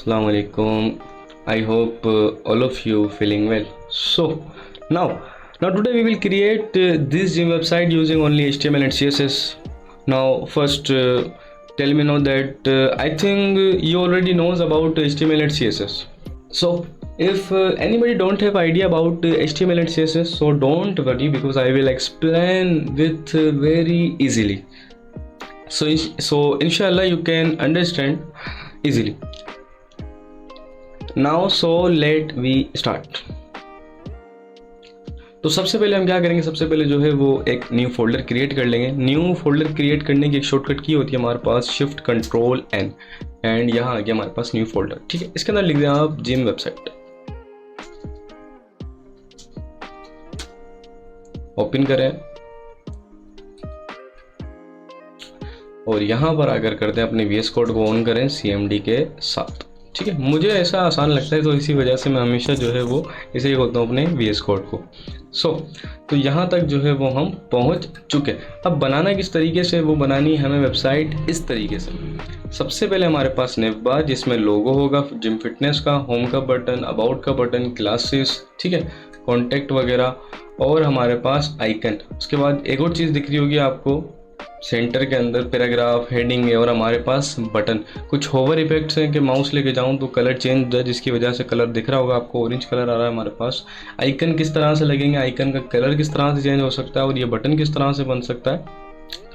Assalamu alaikum. I hope all of you feeling well. So now today we will create this gym website using only HTML and CSS. Now first tell me now that I think you already knows about HTML and CSS. So if anybody don't have idea about HTML and CSS, so don't worry because I will explain with very easily. So inshallah you can understand easily. Now so let we start. तो सबसे पहले हम क्या करेंगे, सबसे पहले जो है वो एक न्यू फोल्डर क्रिएट कर लेंगे। न्यू फोल्डर क्रिएट करने की एक शॉर्टकट की होती है हमारे पास शिफ्ट कंट्रोल एन, एंड यहाँ आ गया हमारे पास न्यू फोल्डर। ठीक है, इसके अंदर लिख दें आप जिम वेबसाइट, ओपन करें और यहाँ पर आकर करते हैं अपने VS कोड को ऑन करें CMD के साथ। ठीक है, मुझे ऐसा आसान लगता है तो इसी वजह से मैं हमेशा जो है वो इसे ही बोलता हूँ अपने VS कोड को। तो यहाँ तक जो है वो हम पहुँच चुके। अब बनाना किस तरीके से, वो बनानी है हमें वेबसाइट इस तरीके से। सबसे पहले हमारे पास नेव बार जिसमें लोगो होगा जिम फिटनेस का, होम का बटन, अबाउट का बटन, क्लासेस, ठीक है, कॉन्टैक्ट वगैरह, और हमारे पास आइकन। उसके बाद एक और चीज़ दिख रही होगी आपको सेंटर के अंदर, पैराग्राफ, हेडिंग है, और हमारे पास बटन। कुछ होवर इफेक्ट्स हैं कि माउस लेके जाऊं तो कलर चेंज हो जाए, जिसकी वजह से कलर दिख रहा होगा आपको, ऑरेंज कलर आ रहा है हमारे पास। आइकन किस तरह से लगेंगे, आइकन का कलर किस तरह से चेंज हो सकता है, और ये बटन किस तरह से बन सकता है,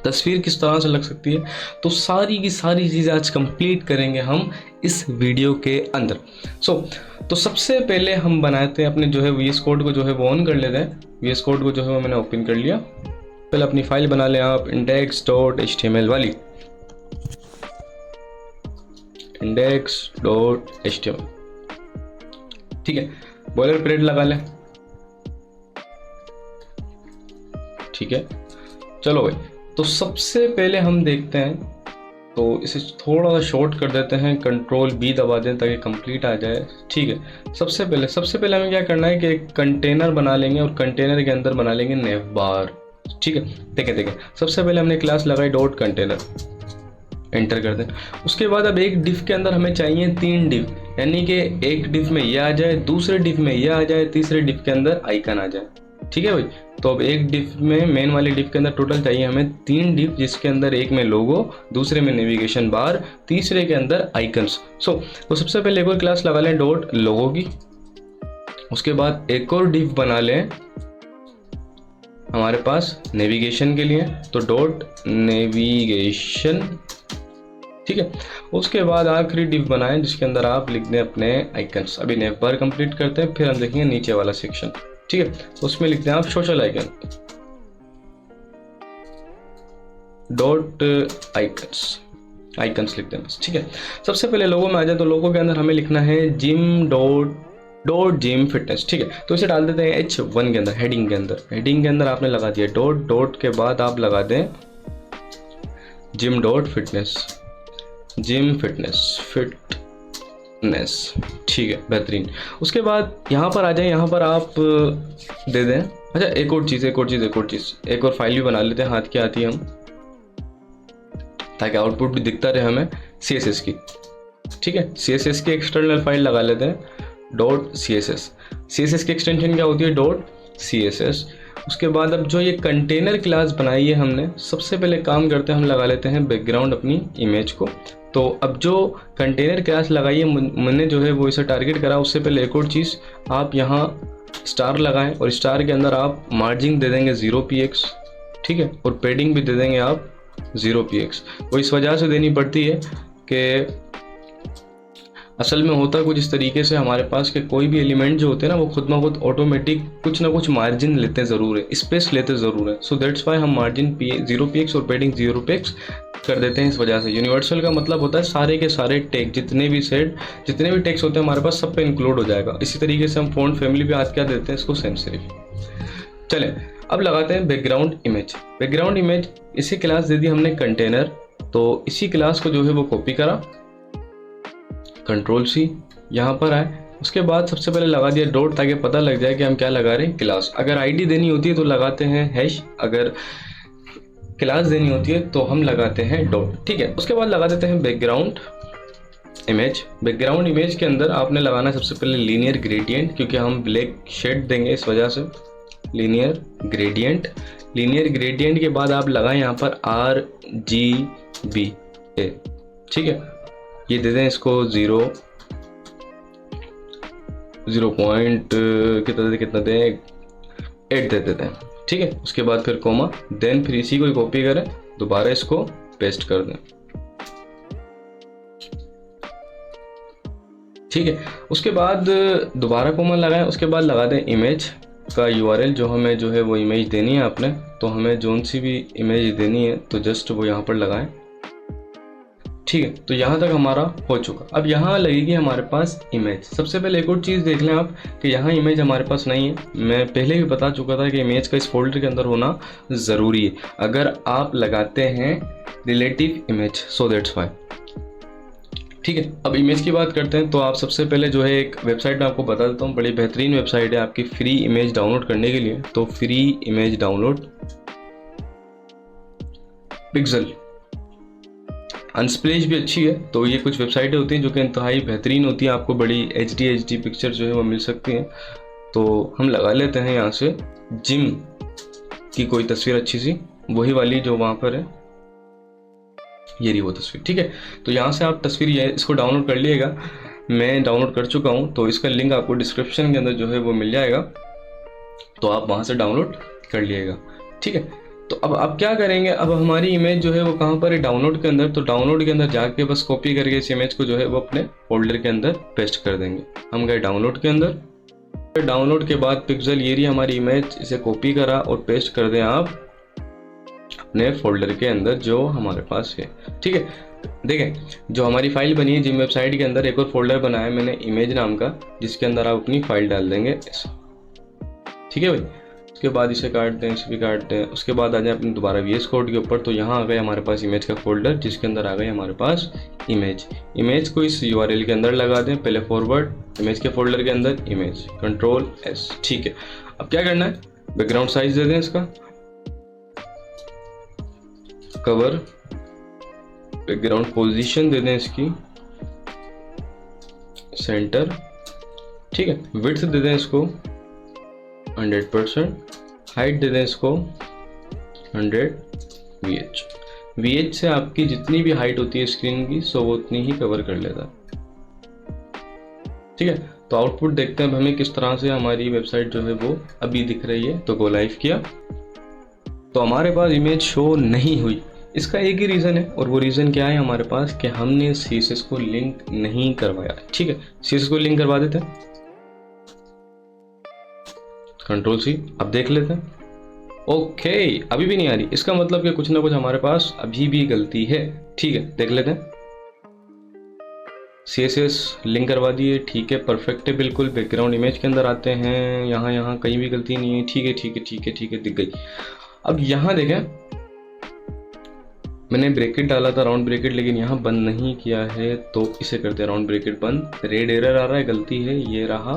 तस्वीर किस तरह से लग सकती है। तो सारी की सारी चीज़ें आज कंप्लीट करेंगे हम इस वीडियो के अंदर। तो सबसे पहले हम बनाते हैं अपने जो है VS कोड को जो है वो ऑन कर लेते हैं। VS कोड को जो है वो मैंने ओपन कर लिया। पहले अपनी फाइल बना लें आप index.html वाली, index.html। ठीक है, बॉयलर प्लेट लगा लें। ठीक है, चलो भाई, तो सबसे पहले हम देखते हैं, तो इसे थोड़ा सा शॉर्ट कर देते हैं, कंट्रोल B दबा दें ताकि कंप्लीट आ जाए। ठीक है, सबसे पहले हमें क्या करना है कि एक कंटेनर बना लेंगे और कंटेनर के अंदर बना लेंगे नेव बार। ठीक है, देखें सबसे पहले हमने क्लास लगाई डॉट कंटेनर, एंटर कर दें। उसके बाद अब एक डिफ के अंदर हमें चाहिए 3 डिफ, यानी कि एक डिफ में ये आ जाए, दूसरे डिफ में ये आ जाए, तीसरे डिफ के अंदर आइकन आ जाए। ठीक है भाई, तो अब एक डिफ में, मेन वाली डिफ के अंदर टोटल चाहिए हमें 3 डिफ, जिसके अंदर एक में लोगो, दूसरे में नेविगेशन बार, तीसरे के अंदर आइकन्स। तो सबसे पहले एक और क्लास लगा लें डॉट लोगो की। उसके बाद एक और डिफ बना लें हमारे पास नेविगेशन के लिए, तो डॉट नेविगेशन। ठीक है, उसके बाद आखिरी डिफ बनाएं जिसके अंदर आप लिख दें अपने आइकन्स। अभी नेव बार कंप्लीट करते हैं, फिर हम देखेंगे नीचे वाला सेक्शन। ठीक है, उसमें लिख दें आप सोशल आइकन, डॉट आइकन्स लिख दें बस। ठीक है, सबसे पहले लोगो में आ जाए, तो लोगो के अंदर हमें लिखना है जिम डॉट जिम फिटनेस। ठीक है, तो इसे डाल देते हैं H1 के अंदर, हेडिंग के अंदर आपने लगा दिया डॉट के बाद आप लगा दें gym dot fitness, gym fitness. ठीक है, बेहतरीन। उसके बाद यहाँ पर आ जाए, यहाँ पर आप दे दें, अच्छा एक और चीज़, एक और फाइल भी बना लेते हैं हाथ की आती हम, ताकि आउटपुट भी दिखता रहे हमें, CSS की। ठीक है, CSS की एक्सटर्नल फाइल लगा लेते हैं .css की एक्सटेंशन क्या होती है .css। उसके बाद अब जो ये कंटेनर क्लास बनाई है हमने, सबसे पहले काम करते हैं हम लगा लेते हैं बैकग्राउंड अपनी इमेज को। तो अब जो कंटेनर क्लास लगाई है मैंने जो है वो इसे टारगेट करा। उससे पहले एक और चीज़, आप यहाँ स्टार लगाएं और स्टार के अंदर आप मार्जिन दे देंगे 0px। ठीक है, और पेडिंग भी दे देंगे आप 0px। वो इस वजह से देनी पड़ती है कि असल में होता कुछ इस तरीके से हमारे पास कि कोई भी एलिमेंट जो होते हैं ना वो खुद ब खुद ऑटोमेटिक कुछ ना कुछ मार्जिन लेते ज़रूर है, स्पेस लेते ज़रूर है। सो दैट्स वाई हम मार्जिन 0px और पेडिंग 0px कर देते हैं इस वजह से। यूनिवर्सल का मतलब होता है सारे के सारे टेक्स्ट, जितने भी टेक्स्ट होते हैं हमारे पास सब पे इंक्लूड हो जाएगा। इसी तरीके से हम फ़ॉन्ट फैमिली पे आज क्या देते हैं इसको, सैंस सेरिफ। चलें अब लगाते हैं बैकग्राउंड इमेज। इसी क्लास दे दी हमने कंटेनर, तो इसी क्लास को जो है वो कॉपी करा, Ctrl+C, यहाँ पर आए। उसके बाद सबसे पहले लगा दिया डॉट, ताकि पता लग जाए कि हम क्या लगा रहे हैं, क्लास। अगर आईडी देनी होती है तो लगाते हैं हैश, अगर क्लास देनी होती है तो हम लगाते हैं डॉट। ठीक है, उसके बाद लगा देते हैं बैकग्राउंड इमेज, बैकग्राउंड इमेज के अंदर आपने लगाना सबसे पहले लीनियर ग्रेडियंट, क्योंकि हम ब्लैक शेड देंगे इस वजह से। लीनियर ग्रेडियंट, लीनियर ग्रेडियंट के बाद आप लगाएं यहाँ पर RGB ए, ठीक है। ये दे दें इसको 0 पॉइंट कितना दें, 8 दे देते हैं, ठीक है। उसके बाद फिर कोमा, देन फिर इसी को कॉपी करें, दोबारा इसको पेस्ट कर दें, ठीक है। उसके बाद दोबारा कोमा लगाएं, उसके बाद लगा दें इमेज का URL, जो हमें जो है वो इमेज देनी है आपने, तो हमें जोन सी भी इमेज देनी है तो जस्ट वो यहाँ पर लगाएं, ठीक है। तो यहाँ तक हमारा हो चुका। अब यहाँ लगेगी हमारे पास इमेज। सबसे पहले एक और चीज़ देख लें आप कि यहाँ इमेज हमारे पास नहीं है। मैं पहले भी बता चुका था कि इमेज का इस फोल्डर के अंदर होना ज़रूरी है अगर आप लगाते हैं relative image, so that's why, ठीक है। अब इमेज की बात करते हैं, तो आप सबसे पहले जो है एक वेबसाइट मैं आपको बता देता हूँ, बड़ी बेहतरीन वेबसाइट है आपकी फ्री इमेज डाउनलोड करने के लिए। तो फ्री इमेज डाउनलोड पिक्सल, अनस्प्लेश भी अच्छी है। तो ये कुछ वेबसाइटें होती हैं जो कि इंतहाई बेहतरीन होती हैं, आपको बड़ी HD पिक्चर जो है वो मिल सकती हैं। तो हम लगा लेते हैं यहाँ से जिम की कोई तस्वीर अच्छी सी, वही वाली जो वहाँ पर है, ये रही वो तस्वीर, ठीक है। तो यहाँ से आप तस्वीर ये इसको डाउनलोड कर लीजिएगा। मैं डाउनलोड कर चुका हूँ, तो इसका लिंक आपको डिस्क्रिप्शन के अंदर जो है वो मिल जाएगा, तो आप वहाँ से डाउनलोड कर लीजिएगा, ठीक है। तो अब आप क्या करेंगे, अब हमारी इमेज जो है वो कहाँ पर है, डाउनलोड के अंदर। तो डाउनलोड के अंदर जाके बस कॉपी करके इस इमेज को जो है वो अपने फोल्डर के अंदर पेस्ट कर देंगे। हम गए डाउनलोड के अंदर, डाउनलोड के बाद पिक्सल, ये रही हमारी इमेज, इसे कॉपी करा और पेस्ट कर दें आप अपने फोल्डर के अंदर जो हमारे पास है, ठीक है। देखें जो हमारी फाइल बनी है जिम वेबसाइट के अंदर, एक और फोल्डर बनाया है मैंने इमेज नाम का, जिसके अंदर आप अपनी फाइल डाल देंगे, ठीक है भाई। उसके बाद इसे काट दें, इसे भी काट दें। उसके बाद आ जाए अपने दोबारा VS कोड के ऊपर, तो यहाँ आ गए हमारे पास इमेज का फोल्डर, जिसके अंदर आ गए हमारे पास इमेज। इमेज को इस URL के अंदर लगा दें, पहले फॉरवर्ड इमेज के फोल्डर के अंदर इमेज, Ctrl+S, ठीक है। अब क्या करना है, बैकग्राउंड साइज दे दें इसका, कवर, बैकग्राउंड पोजीशन दे दें इसकी सेंटर, ठीक है। विड्थ दे दें इसको 100%, हाइट दे दें इसको 100 VH। VH से आपकी जितनी भी हाइट होती है स्क्रीन की, सो वो उतनी ही कवर कर लेता है, ठीक है। तो आउटपुट देखते हैं अब हमें किस तरह से हमारी वेबसाइट जो है वो अभी दिख रही है। तो गो लाइव किया तो हमारे पास इमेज शो नहीं हुई। इसका एक ही रीज़न है, और वो रीज़न क्या है हमारे पास, कि हमने CSS को लिंक नहीं करवाया, ठीक है। CSS को लिंक करवा देते हैं, Ctrl+C, अब देख लेते हैं। ओके, अभी भी नहीं आ रही, इसका मतलब कि कुछ ना कुछ हमारे पास अभी भी गलती है, ठीक है। देख लेते हैं, CSS लिंक करवा दिए, ठीक है, परफेक्ट है बिल्कुल। बैकग्राउंड इमेज के अंदर आते हैं, यहाँ कहीं भी गलती नहीं है, ठीक है ठीक है ठीक है ठीक है, दिख गई। अब यहाँ देखें, मैंने ब्रैकेट डाला था, राउंड ब्रैकेट, लेकिन यहाँ बंद नहीं किया है, तो इसे करते हैं राउंड ब्रैकेट बंद। रेड एरर आ रहा है, गलती है, ये रहा,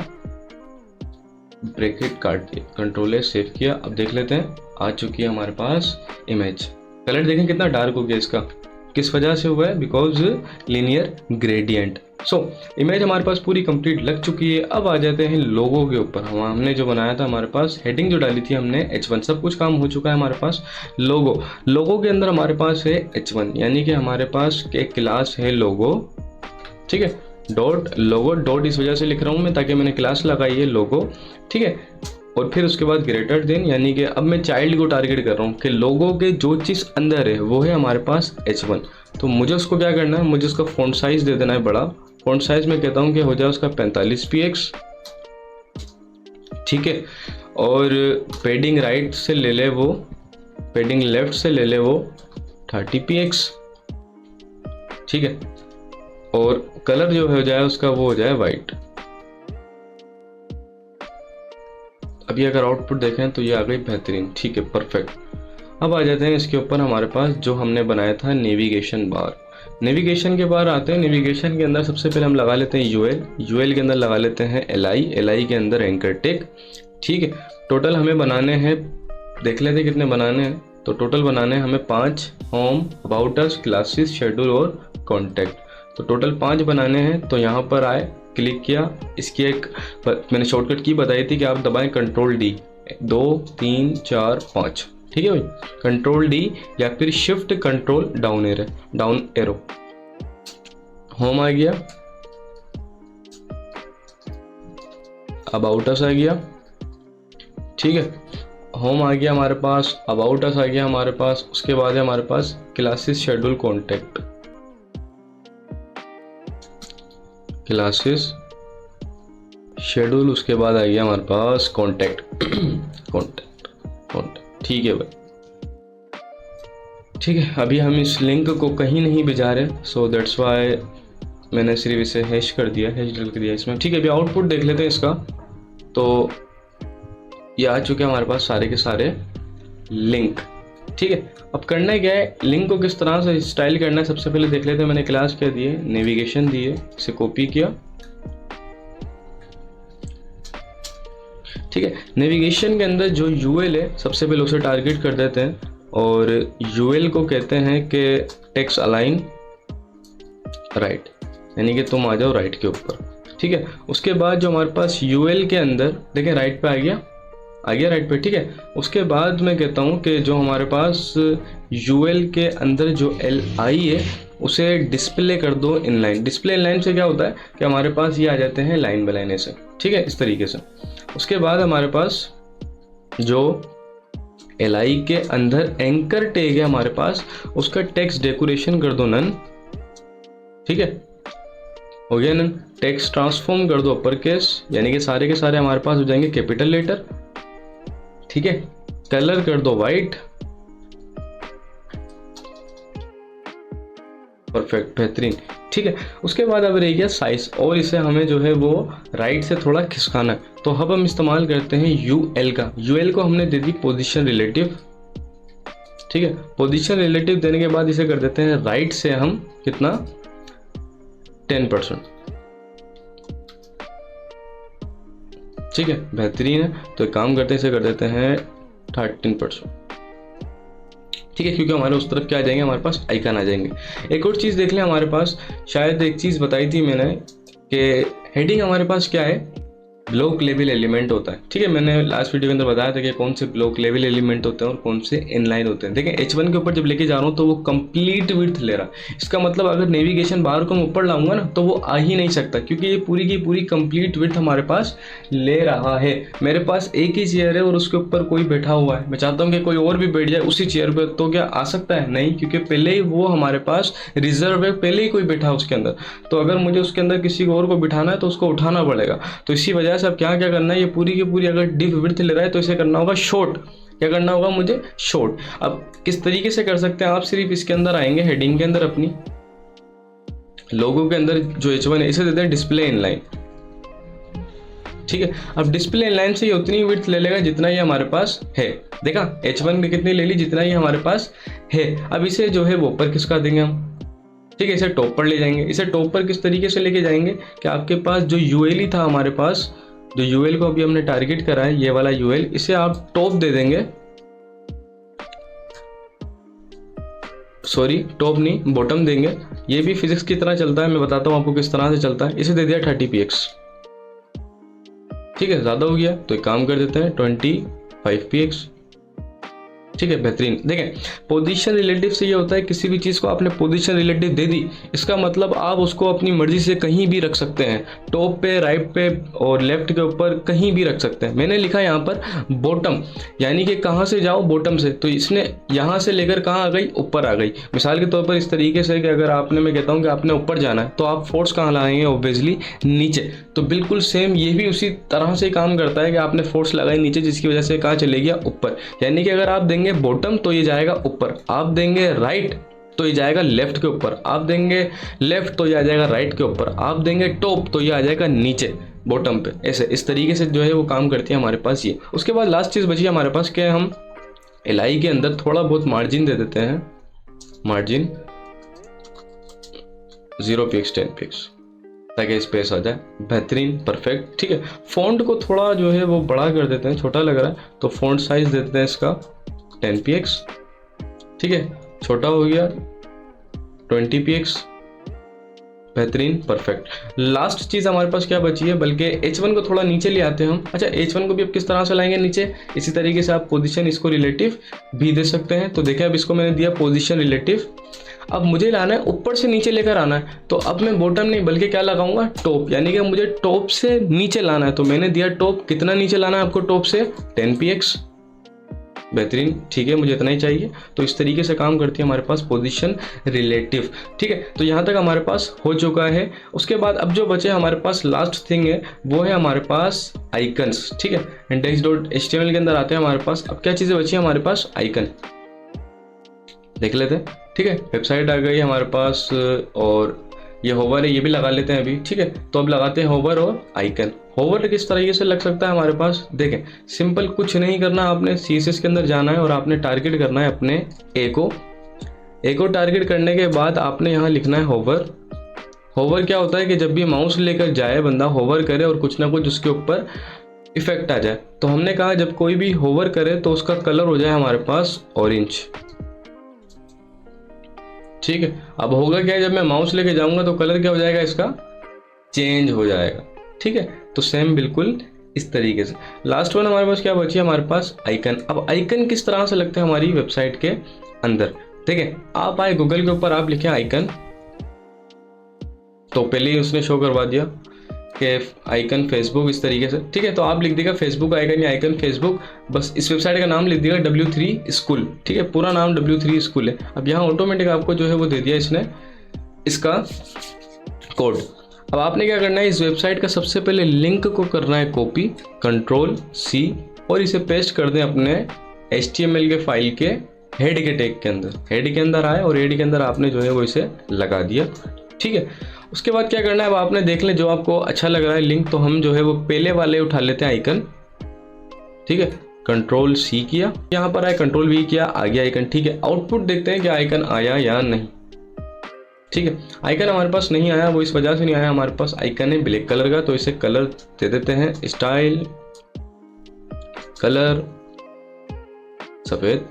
ब्रैकेट काट दिया, Ctrl+S सेव किया। अब देख लेते हैं, आ चुकी है हमारे पास इमेज। कलर देखें कितना डार्क हो गया इसका, किस वजह से हुआ है, because linear gradient. So image हमारे पास पूरी कंप्लीट लग चुकी है। अब आ जाते हैं लोगो के ऊपर। हमने जो बनाया था, हमारे पास हेडिंग जो डाली थी हमने H1, सब कुछ काम हो चुका है हमारे पास। लोगो के अंदर हमारे पास है H1, यानी कि हमारे पास एक क्लास है लोगो, ठीक है। डॉट लोगो, डॉट इस वजह से लिख रहा हूँ मैं ताकि मैंने क्लास लगाई है लोगो, ठीक है। और फिर उसके बाद ग्रेटर देन, यानी कि अब मैं चाइल्ड को टारगेट कर रहा हूँ कि लोगों के जो चीज़ अंदर है वो है हमारे पास H1। तो मुझे उसको क्या करना है, मुझे उसका फ़ॉन्ट साइज़ दे देना है बड़ा। फ़ॉन्ट साइज़ मैं कहता हूँ कि हो जाए उसका 45px, ठीक है। और पेडिंग राइट से ले ले वो, पेडिंग लेफ्ट से ले ले वो 30px, ठीक है। और कलर जो हो जाए उसका वो हो जाए वाइट। अभी अगर आउटपुट देखें तो ये आ गई बेहतरीन, ठीक है, परफेक्ट। अब आ जाते हैं इसके ऊपर हमारे पास जो हमने बनाया था नेविगेशन बार। नेविगेशन के बार आते हैं। नेविगेशन के अंदर सबसे पहले हम लगा लेते हैं यूएल के अंदर लगा लेते हैं एल के अंदर एंकर टेक, ठीक है। टोटल हमें बनाने हैं, देख लेते हैं कितने बनाने हैं। तो टोटल बनाने हैं हमें 5, home, about us, classes, schedule और कॉन्टैक्ट। तो टोटल 5 बनाने हैं। तो यहाँ पर आए, क्लिक किया, इसकी एक मैंने शॉर्टकट की बताई थी कि आप दबाएं कंट्रोल डी, 2 3 4 5, ठीक है भाई, कंट्रोल डी या फिर shift control down arrow. Home आ गया, अबाउट अस आ गया, ठीक है, होम आ गया हमारे पास, अबाउट अस आ गया हमारे पास। उसके बाद है हमारे पास classes schedule contact, classes schedule, उसके बाद आ गया हमारे पास कॉन्टेक्ट कॉन्टेक्ट, ठीक है भाई, ठीक है। अभी हम इस लिंक को कहीं नहीं भेजा रहे, सो दैट्स वाई मैंने सिर्फ इसे हैश कर दिया, हैश डाल दिया इसमें, ठीक है। अभी आउटपुट देख लेते हैं इसका। तो ये आ चुके हैं हमारे पास सारे के सारे लिंक, ठीक है। अब करना क्या है, लिंक को किस तरह से स्टाइल करना है, सबसे पहले देख लेते हैं। मैंने क्लास क्या दिए, नेविगेशन दिए, इसे कॉपी किया, ठीक है। नेविगेशन के अंदर जो यूएल है सबसे पहले उसे टारगेट कर देते हैं, और यूएल को कहते हैं कि टेक्स्ट अलाइन राइट, यानी कि तुम आ जाओ राइट के ऊपर, ठीक है। उसके बाद जो हमारे पास यूएल के अंदर देखें राइट पे आ गया राइट पे, ठीक है। उसके बाद मैं कहता हूँ कि जो हमारे पास यूएल के अंदर जो LI है उसे डिस्प्ले कर दो इनलाइन। डिस्प्ले इनलाइन से क्या होता है कि हमारे पास ये आ जाते हैं लाइन बाय लाइन ऐसे, ठीक है, इस तरीके से। उसके बाद हमारे पास जो LI के अंदर एंकर टैग है हमारे पास, उसका टेक्स्ट डेकोरेशन कर दो नन, ठीक है, हो गया नन। टेक्स्ट ट्रांसफॉर्म कर दो अपर केस, यानी कि सारे के सारे हमारे पास हो जाएंगे कैपिटल लेटर, ठीक है। कलर कर दो वाइट, परफेक्ट, बेहतरीन, ठीक है। उसके बाद अब रह गया साइज, और इसे हमें जो है वो राइट से थोड़ा खिसकाना है। तो अब हम इस्तेमाल करते हैं यूएल का। यूएल को हमने दे दी पोजीशन रिलेटिव, ठीक है। पोजीशन रिलेटिव देने के बाद इसे कर देते हैं राइट से हम कितना, 10%, ठीक है, बेहतरीन है। तो एक काम करते हैं, इसे कर देते हैं 13%, ठीक है, क्योंकि हमारे उस तरफ क्या आ जाएंगे, हमारे पास आइकन आ जाएंगे। एक और चीज़ देख लें, हमारे पास शायद एक चीज़ बताई थी मैंने कि हेडिंग हमारे पास क्या है, ब्लॉक लेवल एलिमेंट होता है, ठीक है। मैंने लास्ट वीडियो के अंदर बताया था कि कौन से ब्लॉक लेवल एलिमेंट होते हैं और कौन से इनलाइन होते हैं। देखिए H1 के ऊपर जब लेके जा रहा हूँ तो वो कंप्लीट विड्थ ले रहा है। इसका मतलब अगर नेविगेशन बार को मैं ऊपर लाऊंगा ना तो वो आ ही नहीं सकता, क्योंकि ये पूरी की पूरी कंप्लीट विड्थ हमारे पास ले रहा है। मेरे पास एक ही चेयर है और उसके ऊपर कोई बैठा हुआ है, मैं चाहता हूँ कि कोई और भी बैठ जाए उसी चेयर पर, तो क्या आ सकता है? नहीं, क्योंकि पहले ही वो हमारे पास रिजर्व है, पहले ही कोई बैठा है उसके अंदर। तो अगर मुझे उसके अंदर किसी और को बिठाना है तो उसको उठाना पड़ेगा। तो इसी वजह से अब क्या क्या करना है, ये पूरी की पूरी अगर डिप विड्थ ले रहा है तो इसे करना होगा शॉर्ट। क्या करना होगा मुझे? शॉर्ट। अब किस तरीके से कर सकते हैं आप, सिर्फ इसके अंदर आएंगे, हेडिंग के अंदर, अपनी लोगो के अंदर जो H1 है इसे देते हैं डिस्प्ले इनलाइन, ठीक है। अब डिस्प्ले इनलाइन से ये उतनी विड्थ ले लेगा जितना ये हमारे पास है। देखा H1 ने कितनी ले ली, जितना ये हमारे पास है। अब इसे जो है वो ऊपर खिसका देंगे हम, ठीक है, इसे टॉप पर ले जाएंगे। इसे टॉप पर किस तरीके से लेके जाएंगे कि आपके पास जो यूएल ही था हमारे पास, जो यूएल को अभी हमने टारगेट करा है, ये वाला यूएल, इसे आप टॉप दे देंगे, सॉरी टॉप नहीं बॉटम देंगे। ये भी फिजिक्स की तरह चलता है, मैं बताता हूँ आपको किस तरह से चलता है। इसे दे दिया 30px, ठीक है, ज़्यादा हो गया तो एक काम कर देते हैं 25px, ठीक है, बेहतरीन। देखें पोजीशन रिलेटिव से ये होता है, किसी भी चीज़ को आपने पोजीशन रिलेटिव दे दी, इसका मतलब आप उसको अपनी मर्जी से कहीं भी रख सकते हैं, टॉप पे, राइट पे और लेफ्ट के ऊपर कहीं भी रख सकते हैं। मैंने लिखा यहाँ पर बॉटम, यानी कि कहाँ से जाओ, बॉटम से, तो इसने यहाँ से लेकर कहाँ आ गई, ऊपर आ गई। मिसाल के तौर पर इस तरीके से कि अगर आपने, मैं कहता हूँ कि आपने ऊपर जाना है तो आप फोर्स कहाँ लाएंगे, ऑब्वियसली नीचे। तो बिल्कुल सेम ये भी उसी तरह से काम करता है कि आपने फोर्स लगाई नीचे, जिसकी वजह से कहाँ चले गया, ऊपर। यानी कि अगर आप देंगे बॉटम तो ये जाएगा ऊपर, आप देंगे राइट तो ये जाएगा लेफ्ट के ऊपर, आप देंगे लेफ्ट तो ये आ जाएगा राइट के ऊपर, आप देंगे टॉप तो ये आ जाएगा नीचे बॉटम पे। ऐसे इस तरीके से जो है वो काम करती है हमारे पास ये। उसके बाद लास्ट चीज़ बची हमारे पास कि हम LI के अंदर थोड़ा बहुत मार्जिन दे देते हैं, मार्जिन 0px 10px, ताकि स्पेस आ जाए। बेहतरीन, परफेक्ट, ठीक है। फॉन्ट को थोड़ा जो है वो बड़ा कर देते हैं, छोटा लग रहा है तो फॉन्ट साइज देते हैं इसका 10px, ठीक है, छोटा हो गया 20px, बेहतरीन, परफेक्ट। लास्ट चीज़ हमारे पास क्या बची है, बल्कि H1 को थोड़ा नीचे ले आते हैं हम। अच्छा, H1 को भी अब किस तरह से लाएंगे नीचे, इसी तरीके से आप पोजीशन इसको रिलेटिव भी दे सकते हैं। तो देखिए अब इसको मैंने दिया पोजीशन रिलेटिव, अब मुझे लाना है ऊपर से नीचे लेकर आना है। तो अब मैं बॉटम नहीं बल्कि क्या लगाऊंगा, टॉप, यानी कि मुझे टॉप से नीचे लाना है। तो मैंने दिया टॉप, कितना नीचे लाना है आपको टॉप से, 10px। बेहतरीन, ठीक है, मुझे इतना ही चाहिए। तो इस तरीके से काम करती है हमारे पास पोजीशन रिलेटिव। ठीक है, तो यहाँ तक हमारे पास हो चुका है। उसके बाद अब जो बचे हमारे पास लास्ट थिंग है, वो है हमारे पास आइकन्स। ठीक है, index.html के अंदर आते हैं हमारे पास। अब क्या चीज़ें बची है हमारे पास, आइकन देख लेते हैं। ठीक है, वेबसाइट आ गई हमारे पास, और ये होवर है, ये भी लगा लेते हैं अभी। ठीक है, तो अब लगाते हैं होवर और आइकन। होवर किस तरीके से लग सकता है हमारे पास, देखें, सिंपल, कुछ नहीं करना, आपने CSS के अंदर जाना है और आपने टारगेट करना है अपने ए को टारगेट करने के बाद आपने यहाँ लिखना है होवर। होवर क्या होता है कि जब भी माउस लेकर जाए बंदा, होवर करे और कुछ ना कुछ उसके ऊपर इफेक्ट आ जाए। तो हमने कहा जब कोई भी होवर करे तो उसका कलर हो जाए हमारे पास ऑरेंज। ठीक है, अब होगा क्या, जब मैं माउस लेके जाऊंगा तो कलर क्या हो जाएगा, इसका चेंज हो जाएगा। ठीक है, तो सेम बिल्कुल इस तरीके से। लास्ट वन हमारे पास क्या बची है, हमारे पास आइकन। अब आइकन किस तरह से लगते हैं हमारी वेबसाइट के अंदर, देखें, आप आए गूगल के ऊपर, आप लिखे आइकन, तो पहले ही उसने शो करवा दिया कि आइकन फेसबुक इस तरीके से। ठीक है, तो आप लिख देगा फेसबुक आइकन या आइकन फेसबुक, बस इस वेबसाइट का नाम लिख देगा W3 स्कूल। ठीक है, पूरा नाम W3 स्कूल है। अब यहाँ ऑटोमेटिक आपको जो है वो दे दिया इसने इसका कोड। अब आपने क्या करना है, इस वेबसाइट का सबसे पहले लिंक को करना है कॉपी, Ctrl+C, और इसे पेस्ट कर दें अपने HTML के फाइल के हेड के टैग के अंदर। हेड के अंदर आए और हेड के अंदर आपने जो है वो इसे लगा दिया। ठीक है, उसके बाद क्या करना है, अब आपने देख लें जो आपको अच्छा लग रहा है लिंक, तो हम जो है वो पहले वाले उठा लेते हैं आइकन। ठीक है, Ctrl+C किया, यहाँ पर आए Ctrl+V किया, आ गया आइकन। ठीक है, आउटपुट देखते हैं कि आइकन आया या नहीं। ठीक है, आइकन हमारे पास नहीं आया, वो इस वजह से नहीं आया, हमारे पास आइकन है ब्लैक कलर का, तो इसे कलर दे देते हैं, स्टाइल कलर सफ़ेद।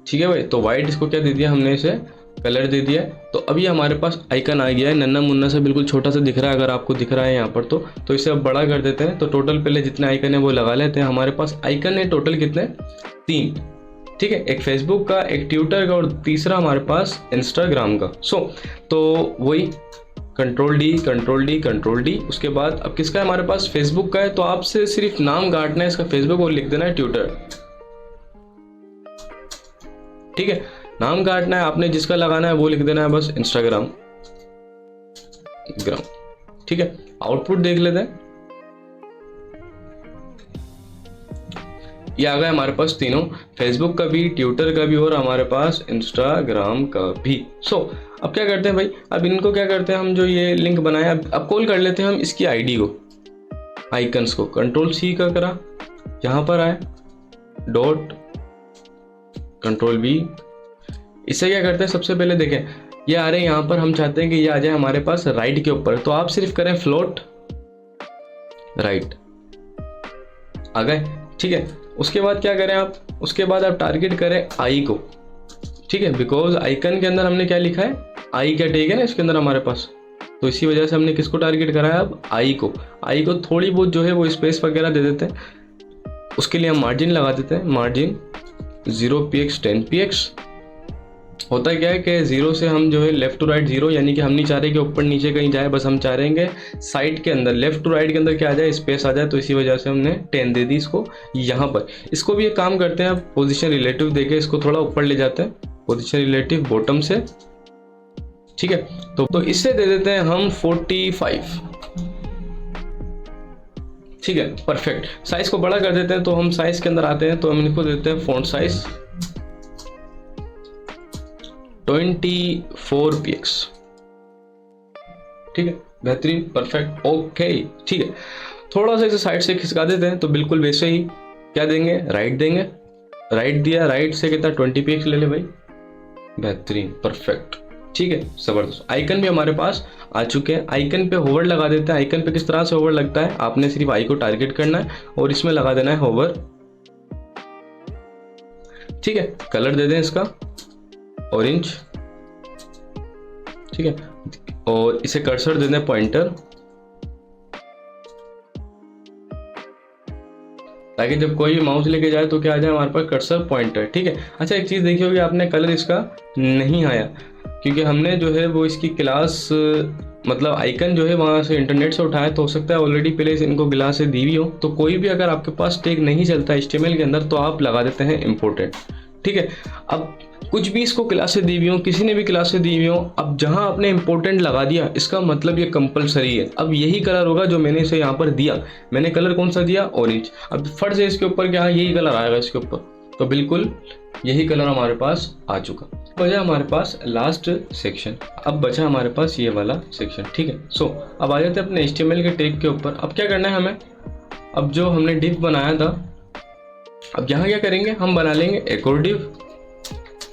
ठीक है भाई, तो वाइट इसको क्या दे दिया हमने, इसे कलर दे दिया। तो अभी हमारे पास आइकन आ गया है, नन्ना मुन्ना से बिल्कुल छोटा सा दिख रहा है, अगर आपको दिख रहा है यहाँ पर तो इसे अब बड़ा कर देते हैं। तो टोटल पहले जितने आइकन है वो लगा लेते हैं। हमारे पास आइकन है टोटल कितने, 3। ठीक है, एक फेसबुक का, एक ट्विटर का, और तीसरा हमारे पास इंस्टाग्राम का। तो वही Ctrl+D, उसके बाद अब किसका है हमारे पास, फेसबुक का है। तो आपसे सिर्फ नाम काटना है इसका फेसबुक और लिख देना है ट्विटर। ठीक है, नाम काटना है, आपने जिसका लगाना है वो लिख देना है बस इंस्टाग्राम। ठीक है, आउटपुट देख लेते हैं, ये आ गया हमारे पास तीनों, फेसबुक का भी, ट्विटर का भी, और हमारे पास इंस्टाग्राम का भी। अब क्या करते हैं भाई, अब इनको क्या करते हैं हम, जो ये लिंक बनाया, अब कॉल कर लेते हैं हम इसकी आईडी को, आइकन्स को। Ctrl+C का करा, यहाँ पर आए डॉट, Ctrl+V। इससे क्या करते हैं, सबसे पहले देखें ये आ रहे हैं यहाँ पर, हम चाहते हैं कि ये आ जाए हमारे पास राइट के ऊपर, तो आप सिर्फ करें फ्लोट राइट, आ गए। ठीक है, उसके बाद क्या करें आप, उसके बाद आप टारगेट करें आई को। ठीक है, बिकॉज आइकन के अंदर हमने क्या लिखा है, आई का टैग है ना इसके अंदर हमारे पास, तो इसी वजह से हमने किसको टारगेट करा है, अब आई को। आई को थोड़ी बहुत जो है वो स्पेस वगैरह दे देते हैं, उसके लिए हम मार्जिन लगा देते हैं, मार्जिन 0px 10px। होता क्या है कि 0 से हम जो है लेफ्ट टू राइट 0, यानी कि हम नहीं चाह रहे कि ऊपर नीचे कहीं जाए, बस हम चाह रहे हैं साइड के अंदर, लेफ्ट टू राइट के अंदर क्या आ जाए, स्पेस आ जाए। तो इसी वजह से हमने 10 दे दी इसको यहाँ पर। इसको भी एक काम करते हैं, पोजीशन रिलेटिव देके इसको थोड़ा ऊपर ले जाते हैं, पोजीशन रिलेटिव बॉटम से। ठीक है, तो इससे दे देते हैं हम 45। ठीक है, परफेक्ट। साइज को बड़ा कर देते हैं, तो हम साइज के अंदर आते हैं, तो हम इनको देते हैं फॉन्ट साइज 24px। ठीक है, बेहतरीन, परफेक्ट, ओके। ठीक है, थोड़ा सा इसे साइड से खिसका देते हैं, तो बिल्कुल वैसे ही क्या देंगे, राइट देंगे। राइट दिया, राइट से कितना 20px ले ले भाई, बेहतरीन, परफेक्ट। ठीक है, जबरदस्त। आइकन भी हमारे पास आ चुके हैं, आइकन पे होवर लगा देते हैं। आइकन पे किस तरह से होवर लगता है, आपने सिर्फ आई को टारगेट करना है और इसमें लगा देना है होवर। ठीक है, कलर दे दें इसका ऑरेंज। ठीक है, और इसे कर्सर दे दें पॉइंटर, ताकि जब कोई भी माउस लेके जाए तो क्या आ जाए हमारे पास कर्सर पॉइंटर। ठीक है। अच्छा एक चीज़ देखी होगी आपने, कलर इसका नहीं आया क्योंकि हमने जो है वो इसकी क्लास मतलब आइकन जो है वहाँ से इंटरनेट से उठाया, तो हो सकता है ऑलरेडी पहले इनको क्लास से दी हुई हो। तो कोई भी अगर आपके पास टैग नहीं चलता HTML के अंदर तो आप लगा देते हैं इम्पोर्टेंट। ठीक है। अब कुछ भी इसको क्लास से दी हुई हो, किसी ने भी क्लास से दी हुई हो, अब जहां आपने इंपॉर्टेंट लगा दिया इसका मतलब ये कंपलसरी है। अब यही कलर होगा जो मैंने इसे यहाँ पर दिया। मैंने कलर कौन सा दिया? ऑरेंज। अब फर्ज है इसके ऊपर क्या यही कलर आएगा इसके ऊपर, तो बिल्कुल यही कलर हमारे पास आ चुका। बचा हमारे पास लास्ट सेक्शन, अब बचा हमारे पास ये वाला सेक्शन। ठीक है। सो अब आ जाते हैं अपने HTML के टैग के ऊपर। अब क्या करना है हमें, अब जो हमने डिव बनाया था, अब यहाँ क्या करेंगे, हम बना लेंगे एक और डिव।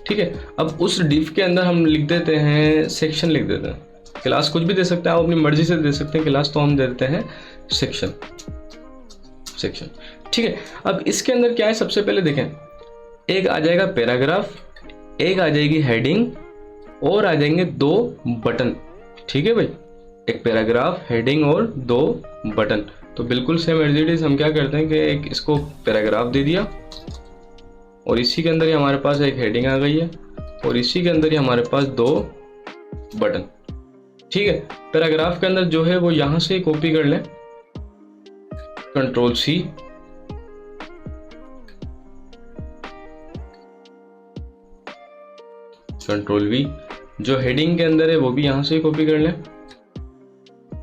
ठीक है। अब उस डिव के अंदर हम लिख देते हैं सेक्शन, लिख देते हैं। क्लास कुछ भी दे सकते हैं, आप अपनी मर्जी से दे सकते हैं क्लास, तो हम दे देते हैं सेक्शन। ठीक है। अब इसके अंदर क्या है, सबसे पहले देखें, एक आ जाएगा पैराग्राफ, एक आ जाएगी हेडिंग, और आ जाएंगे 2 बटन। ठीक है भाई, एक पैराग्राफ, हेडिंग और 2 बटन। तो बिल्कुल सेम एज इट इज हम क्या करते हैं कि एक इसको पैराग्राफ दे दिया, और इसी के अंदर ही हमारे पास एक हेडिंग आ गई है, और इसी के अंदर ही हमारे पास 2 बटन। ठीक है। पैराग्राफ के अंदर जो है वो यहां से कॉपी कर लें, Ctrl+C, Ctrl+V। जो हेडिंग के अंदर है वो भी यहां से कॉपी कर लें।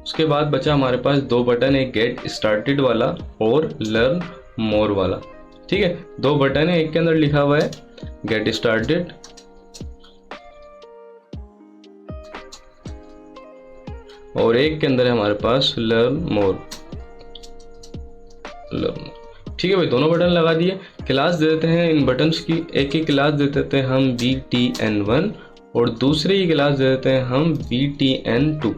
उसके बाद बचा हमारे पास 2 बटन, एक गेट स्टार्टेड वाला और लर्न मोर वाला। ठीक है। 2 बटन है, एक के अंदर लिखा हुआ है गेट स्टार्टेड, और एक के अंदर है हमारे पास लर्न मोर। ठीक है भाई, दोनों बटन लगा दिए। क्लास दे देते हैं इन बटन्स की, एक ही क्लास दे देते हैं हम btn1, और दूसरी ही क्लास दे देते हैं हम btn2,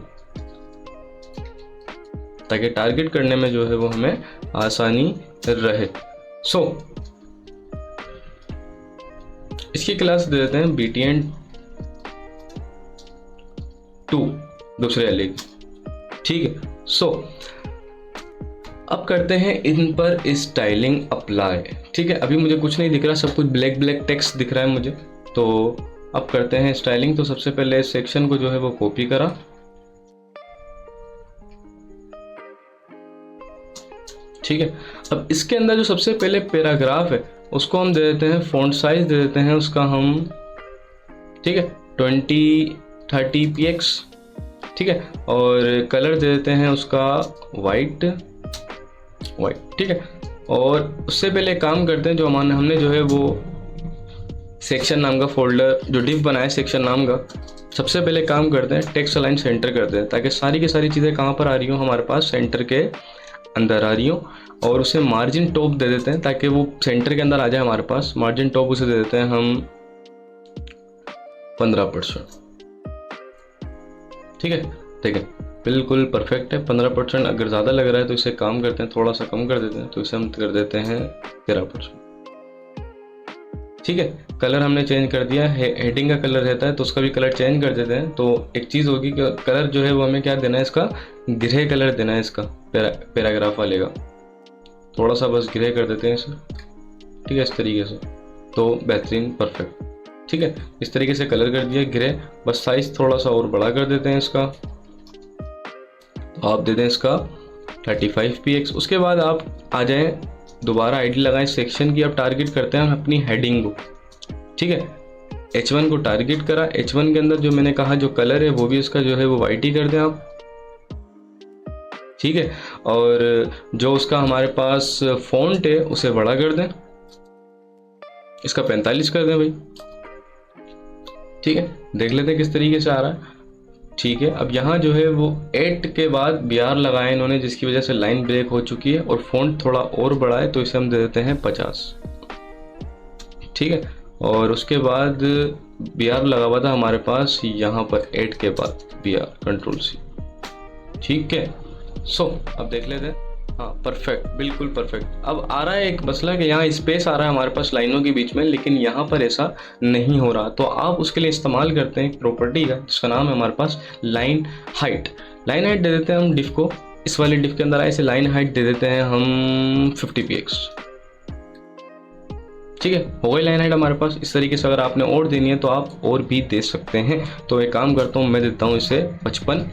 ताकि टारगेट करने में जो है वो हमें आसानी रहे। सो इसकी क्लास दे देते हैं btn2, दूसरे एले की। ठीक है। सो अब करते हैं इन पर स्टाइलिंग अप्लाई। ठीक है। अभी मुझे कुछ नहीं दिख रहा, सब कुछ ब्लैक ब्लैक टेक्स्ट दिख रहा है मुझे। तो अब करते हैं स्टाइलिंग। तो सबसे पहले इस सेक्शन को जो है वो कॉपी करा, ठीक है। अब इसके अंदर जो सबसे पहले पैराग्राफ है उसको हम दे देते हैं फॉन्ट साइज, दे देते हैं उसका हम, ठीक है, 2030px। ठीक है। और कलर दे देते हैं उसका वाइट। ठीक है। और उससे पहले काम करते हैं, जो हमने जो है वो सेक्शन नाम का फोल्डर जो डिव बनाया सेक्शन नाम का, सबसे पहले काम करते हैं टेक्स्ट अलाइन सेंटर करते हैं, ताकि सारी की सारी चीज़ें कहाँ पर आ रही हो, हमारे पास सेंटर के अंदर आ रही हो। और उसे मार्जिन टॉप दे देते हैं ताकि वो सेंटर के अंदर आ जाए हमारे पास। मार्जिन टॉप उसे दे देते हैं हम 15%। ठीक है। ठीक है, बिल्कुल परफेक्ट है। 15%। अगर ज़्यादा लग रहा है तो इसे काम करते हैं, थोड़ा सा कम कर देते हैं, तो इसे हम कर देते हैं 13%। ठीक है। कलर हमने चेंज कर दिया है, हेडिंग का कलर रहता है तो उसका भी कलर चेंज कर देते हैं। तो एक चीज़ होगी कि कलर जो है वो हमें क्या देना है, इसका ग्रे कलर देना है, इसका पैराग्राफ वाले का। थोड़ा सा बस ग्रे कर देते हैं इसे। ठीक है, इस तरीके से, तो बेहतरीन, परफेक्ट। ठीक है, इस तरीके से कलर कर दिया ग्रे। बस साइज थोड़ा सा और बड़ा कर देते हैं इसका, तो आप दे दें इसका 35px। उसके बाद आप आ जाएं, दोबारा आईडी लगाएं सेक्शन की। अब टारगेट करते हैं अपनी हेडिंग को। ठीक है, H1 को टारगेट करा। H1 के अंदर जो मैंने कहा जो कलर है वो भी इसका जो है वो वाइट ही कर दें आप। ठीक है। और जो उसका हमारे पास फॉन्ट है उसे बड़ा कर दें, इसका 45 कर दें भाई। ठीक है, देख लेते हैं किस तरीके से आ रहा है। ठीक है। अब यहाँ जो है वो 8 के बाद BR लगाया इन्होंने, जिसकी वजह से लाइन ब्रेक हो चुकी है, और फॉन्ट थोड़ा और बड़ा है, तो इसे हम दे देते हैं 50। ठीक है। और उसके बाद BR लगा हुआ था हमारे पास यहाँ पर 8 के बाद BR, Ctrl+C। ठीक है। सो अब देख लेते हैं हाँ परफेक्ट, बिल्कुल परफेक्ट। अब आ रहा है एक मसला कि यहाँ स्पेस आ रहा है हमारे पास लाइनों के बीच में, लेकिन यहाँ पर ऐसा नहीं हो रहा। तो आप उसके लिए इस्तेमाल करते हैं एक प्रॉपर्टी का जिसका नाम है हमारे पास लाइन हाइट। लाइन हाइट दे देते हैं हम डिफ को, इस वाले डिफ के अंदर आए इसे लाइन हाइट दे देते हैं हम 50 px। ठीक है, हो गई लाइन हाइट हमारे पास। इस तरीके से अगर आपने और देनी है तो आप और भी दे सकते हैं। तो एक काम करता हूँ, मैं देता हूँ इसे 55।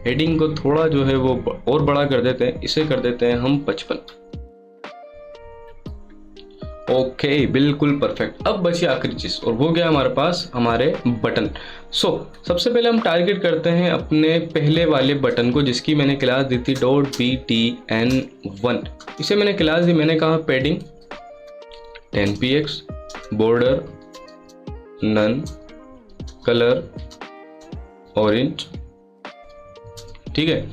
हेडिंग को थोड़ा जो है वो और बड़ा कर देते हैं, इसे कर देते हैं हम 55। ओके, बिल्कुल परफेक्ट। अब बची आखिरी चीज और वो क्या हमारे पास, हमारे बटन। सबसे पहले हम टारगेट करते हैं अपने पहले वाले बटन को जिसकी मैंने क्लास दी थी .btn1। इसे मैंने क्लास दी, मैंने कहा padding 10 px, border none, colour orange. ठीक है,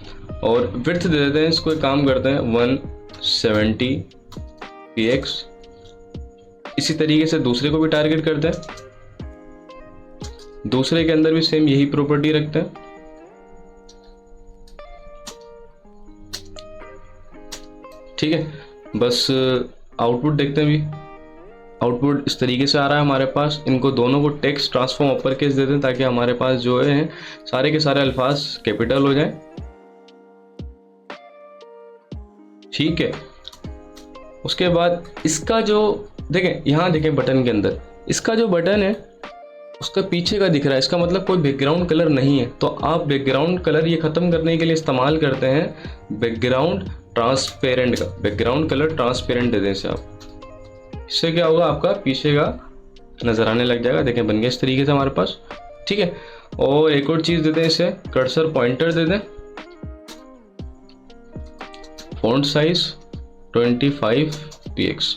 और विड्थ दे देते हैं इसको, एक काम करते हैं 170 px। इसी तरीके से दूसरे को भी टारगेट करते हैं, दूसरे के अंदर भी सेम यही प्रॉपर्टी रखते हैं। ठीक है, बस आउटपुट देखते हैं। भी आउटपुट इस तरीके से आ रहा है हमारे पास। इनको दोनों को टेक्स्ट ट्रांसफॉर्म अपर केस देते हैं ताकि हमारे पास जो है सारे के सारे अल्फाज कैपिटल हो जाए। ठीक है, उसके बाद इसका जो देखें, यहाँ देखें बटन के अंदर इसका जो बटन है उसका पीछे का दिख रहा है, इसका मतलब कोई बैकग्राउंड कलर नहीं है। तो आप बैकग्राउंड कलर ये खत्म करने के लिए इस्तेमाल करते हैं बैकग्राउंड ट्रांसपेरेंट का। बैकग्राउंड कलर ट्रांसपेरेंट दे दें इसे आप, इससे क्या होगा, आपका पीछे का नजर आने लग जाएगा। देखें बन गया इस तरीके से हमारे पास। ठीक है, और एक और चीज देते हैं इसे, कर्सर पॉइंटर दे दें, फॉन्ट साइज 25 px।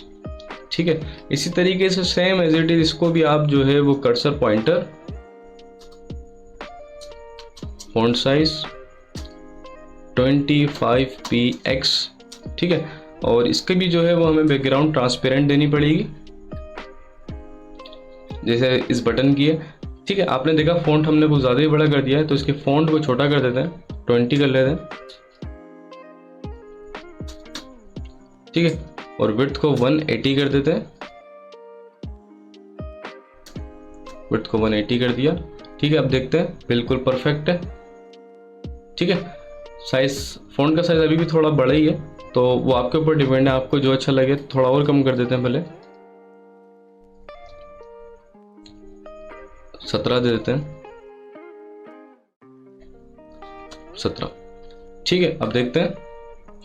ठीक है, इसी तरीके से सेम एज इट इज इसको भी आप जो है वो cursor pointer, font size 25 px। ठीक है, और इसके भी जो है वो हमें बैकग्राउंड ट्रांसपेरेंट देनी पड़ेगी जैसे इस बटन की है। ठीक है, आपने देखा फॉन्ट हमने कुछ ज़्यादा ही बड़ा कर दिया है, तो इसके फॉन्ट को छोटा कर देते हैं, 20 कर लेते हैं। ठीक है, और विड्थ को 180 कर देते हैं, विड्थ को 180 कर दिया। ठीक है, अब देखते हैं, बिल्कुल परफेक्ट है। ठीक है, साइज, फॉन्ट का साइज अभी भी थोड़ा बड़ा ही है, तो वो आपके ऊपर डिपेंड है, आपको जो अच्छा लगे। थोड़ा और कम कर देते हैं, पहले 17 दे देते हैं, 17। ठीक है, अब देखते हैं।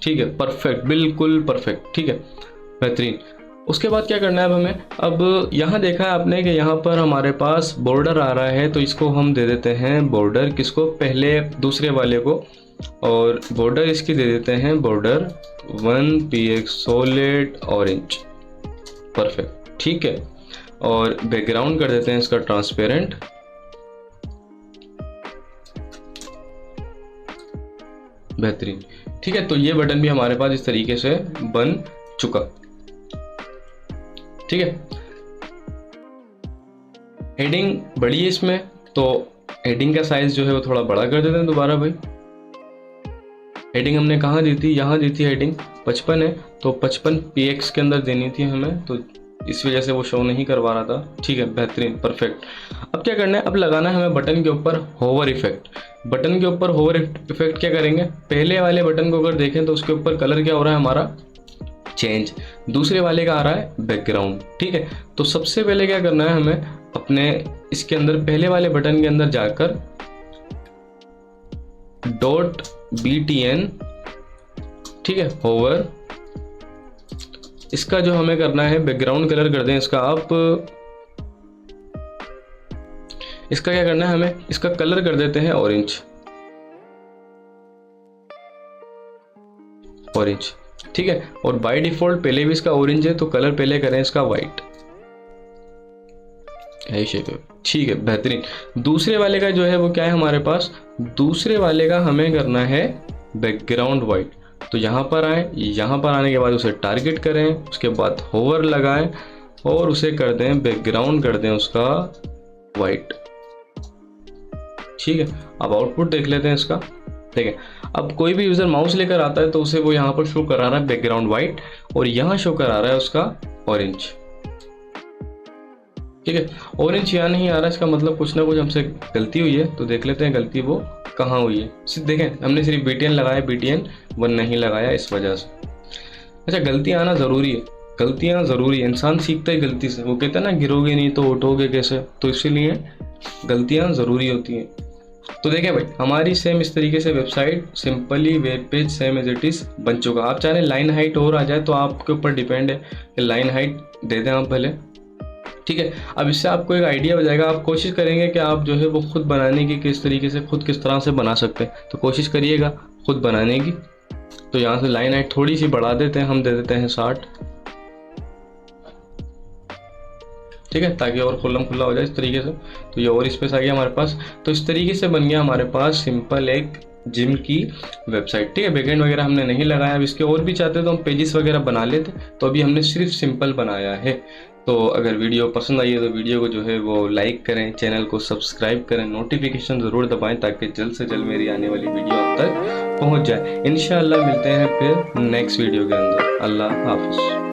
ठीक है, परफेक्ट, बिल्कुल परफेक्ट। ठीक है, बेहतरीन। उसके बाद क्या करना है अब हमें, अब यहाँ देखा है आपने कि यहाँ पर हमारे पास बॉर्डर आ रहा है, तो इसको हम दे देते हैं बॉर्डर, किसको, पहले दूसरे वाले को, और बॉर्डर इसकी दे देते हैं border 1 px solid orange. Perfect. ठीक है, और बैकग्राउंड कर देते हैं इसका ट्रांसपेरेंट, बेहतरीन। ठीक है, तो ये बटन भी हमारे पास इस तरीके से बन चुका। ठीक है, हेडिंग बड़ी है इसमें, तो हेडिंग का साइज जो है वो थोड़ा बड़ा कर देते हैं दोबारा भाई। हेडिंग हमने कहाँ दी थी, यहाँ दी थी हेडिंग 55 है, तो 55 px के अंदर देनी थी हमें, तो इस वजह से वो शो नहीं करवा रहा था। ठीक है, बेहतरीन, परफेक्ट। अब क्या करना है, अब लगाना है हमें बटन के ऊपर होवर इफेक्ट। बटन के ऊपर होवर इफेक्ट क्या करेंगे, पहले वाले बटन को अगर देखें तो उसके ऊपर कलर क्या हो रहा है हमारा, चेंज। दूसरे वाले का आ रहा है बैकग्राउंड। ठीक है, तो सबसे पहले क्या करना है हमें, अपने इसके अंदर पहले वाले बटन के अंदर जाकर .btn, ठीक है, होवर, इसका जो हमें करना है बैकग्राउंड कलर कर दें इसका आप, इसका क्या करना है हमें, इसका कलर कर देते हैं ऑरेंज, ऑरेंज। ठीक है, और बाय डिफॉल्ट पहले भी इसका ऑरेंज है, तो कलर पहले करें इसका वाइट, ठीक है, बेहतरीन। दूसरे वाले का जो है वो क्या है हमारे पास, दूसरे वाले का हमें करना है बैकग्राउंड वाइट। तो यहाँ पर आए, यहाँ पर आने के बाद उसे टारगेट करें, उसके बाद होवर लगाएं और उसे कर दें बैकग्राउंड, कर दें उसका वाइट। ठीक है, अब आउटपुट देख लेते हैं इसका। ठीक है। अब कोई भी यूज़र माउस लेकर आता है तो उसे वो यहाँ पर शो करा रहा है बैकग्राउंड वाइट और यहाँ शो करा रहा है उसका ऑरेंज। ठीक है, ऑरेंज यहाँ नहीं आ रहा, इसका मतलब कुछ ना कुछ हमसे गलती हुई है। तो देख लेते हैं गलती वो कहाँ हुई है। सिर्फ देखें, हमने सिर्फ BTN लगाया, BTN 1 नहीं लगाया इस वजह से। अच्छा, गलती आना ज़रूरी है, गलतियाँ ज़रूरी है, इंसान सीखता है गलती से। वो कहते हैं ना, गिरोगे नहीं तो उठोगे कैसे, तो इसीलिए गलतियाँ ज़रूरी होती हैं। तो देखें भाई, हमारी सेम इस तरीके से website simply web page same as it is बन चुका। आप चाहें लाइन हाइट और आ जाए तो आपके ऊपर डिपेंड है कि लाइन हाइट दे दें आप पहले। ठीक है, अब इससे आपको एक आइडिया हो जाएगा। आप कोशिश करेंगे कि आप जो है वो खुद बनाने की किस तरीके से, खुद किस तरह से बना सकते हैं, तो कोशिश करिएगा खुद बनाने की। तो यहाँ से लाइन हाइट थोड़ी सी बढ़ा देते हैं, हम दे देते हैं 60। ठीक है, ताकि और खुल्लम खुल्ला हो जाए इस तरीके से। तो ये और स्पेस आ गया हमारे पास। तो इस तरीके से बन गया हमारे पास सिंपल एक जिम की वेबसाइट। ठीक है, बैकएंड वगैरह हमने नहीं लगाया। अब इसके और भी चाहते तो हम पेजेस वगैरह बना लेते, तो अभी हमने सिर्फ सिंपल बनाया है। तो अगर वीडियो पसंद आई है तो वीडियो को जो है वो लाइक करें, चैनल को सब्सक्राइब करें, नोटिफिकेशन ज़रूर दबाएं ताकि जल्द से जल्द मेरी आने वाली वीडियो आप तक पहुंच जाए। इंशाल्लाह मिलते हैं फिर नेक्स्ट वीडियो के अंदर। अल्लाह हाफिज़।